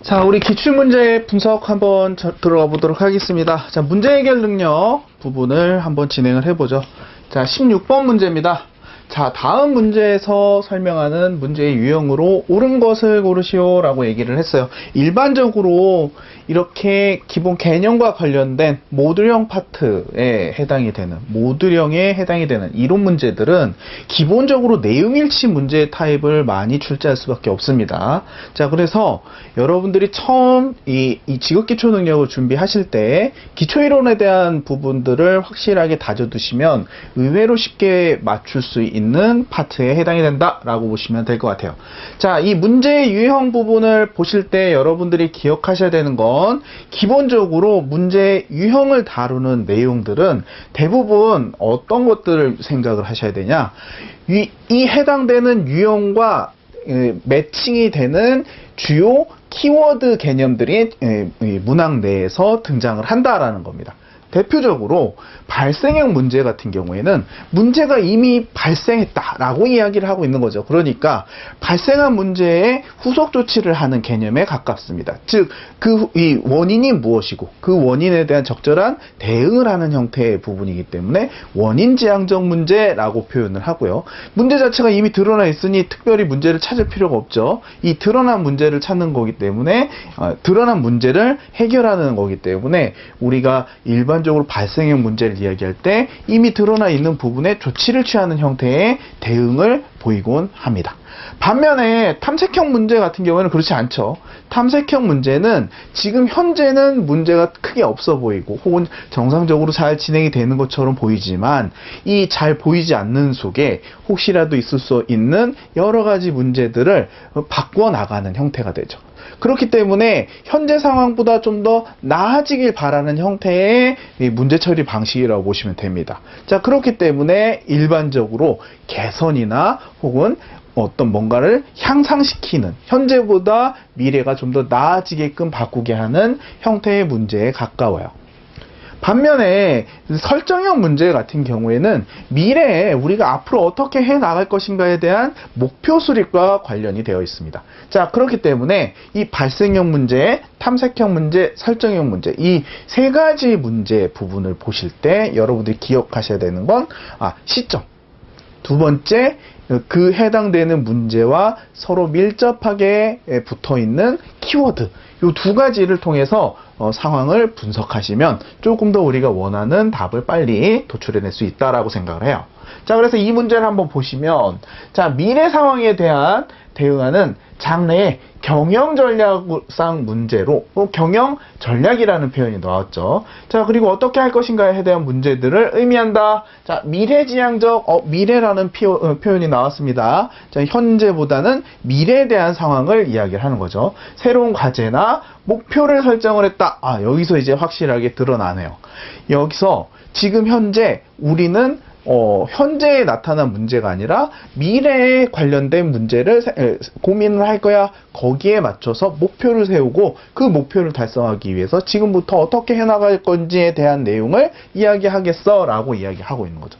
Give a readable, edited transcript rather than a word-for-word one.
자, 우리 기출문제 분석 한번 들어가 보도록 하겠습니다. 자, 문제 해결 능력 부분을 한번 진행을 해보죠. 자, 16번 문제입니다. 자, 다음 문제에서 설명하는 문제의 유형으로 옳은 것을 고르시오 라고 얘기를 했어요. 일반적으로 이렇게 기본 개념과 관련된 모듈형 파트에 해당이 되는, 모듈형에 해당이 되는 이론 문제들은 기본적으로 내용일치 문제 타입을 많이 출제할 수밖에 없습니다. 자, 그래서 여러분들이 처음 이 지극기초 능력을 준비하실 때 기초이론에 대한 부분들을 확실하게 다져두시면 의외로 쉽게 맞출 수 있는 파트에 해당이 된다라고 보시면 될 것 같아요. 자, 이 문제의 유형 부분을 보실 때 여러분들이 기억하셔야 되는 건 기본적으로 문제의 유형을 다루는 내용들은 대부분 어떤 것들을 생각을 하셔야 되냐, 이 해당되는 유형과 매칭이 되는 주요 키워드 개념들이 문항 내에서 등장을 한다라는 겁니다. 대표적으로 발생형 문제 같은 경우에는 문제가 이미 발생했다라고 이야기를 하고 있는 거죠. 그러니까 발생한 문제에 후속 조치를 하는 개념에 가깝습니다. 즉, 이 원인이 무엇이고 그 원인에 대한 적절한 대응을 하는 형태의 부분이기 때문에 원인지향적 문제라고 표현을 하고요. 문제 자체가 이미 드러나 있으니 특별히 문제를 찾을 필요가 없죠. 이 드러난 문제를 찾는 거기 때문에 드러난 문제를 해결하는 거기 때문에 우리가 일반적으로 발생형 문제를 이야기할 때 이미 드러나 있는 부분에 조치를 취하는 형태의 대응을 보이곤 합니다. 반면에 탐색형 문제 같은 경우에는 그렇지 않죠. 탐색형 문제는 지금 현재는 문제가 크게 없어 보이고 혹은 정상적으로 잘 진행이 되는 것처럼 보이지만 이 잘 보이지 않는 속에 혹시라도 있을 수 있는 여러 가지 문제들을 바꿔 나가는 형태가 되죠. 그렇기 때문에 현재 상황보다 좀 더 나아지길 바라는 형태의 문제 처리 방식이라고 보시면 됩니다. 자, 그렇기 때문에 일반적으로 개선이나 혹은 어떤 뭔가를 향상시키는, 현재보다 미래가 좀 더 나아지게끔 바꾸게 하는 형태의 문제에 가까워요. 반면에 설정형 문제 같은 경우에는 미래에 우리가 앞으로 어떻게 해 나갈 것인가에 대한 목표 수립과 관련이 되어 있습니다. 자, 그렇기 때문에 이 발생형 문제, 탐색형 문제, 설정형 문제, 이 세 가지 문제 부분을 보실 때 여러분들이 기억하셔야 되는 건 시점, 두 번째, 그 해당되는 문제와 서로 밀접하게 붙어있는 키워드, 이 두 가지를 통해서 상황을 분석하시면 조금 더 우리가 원하는 답을 빨리 도출해낼 수 있다라고 생각을 해요. 자, 그래서 이 문제를 한번 보시면, 자, 미래 상황에 대한 대응하는 장래의 경영 전략상 문제로 경영 전략이라는 표현이 나왔죠. 자, 그리고 어떻게 할 것인가에 대한 문제들을 의미한다. 자, 미래지향적 미래라는 표현이 나왔습니다. 자, 현재보다는 미래에 대한 상황을 이야기를 하는 거죠. 새로운 과제나 목표를 설정을 했다. 여기서 이제 확실하게 드러나네요. 여기서 지금 현재 우리는 현재에 나타난 문제가 아니라 미래에 관련된 문제를 고민을 할 거야. 거기에 맞춰서 목표를 세우고 그 목표를 달성하기 위해서 지금부터 어떻게 해나갈 건지에 대한 내용을 이야기하겠어 라고 이야기하고 있는 거죠.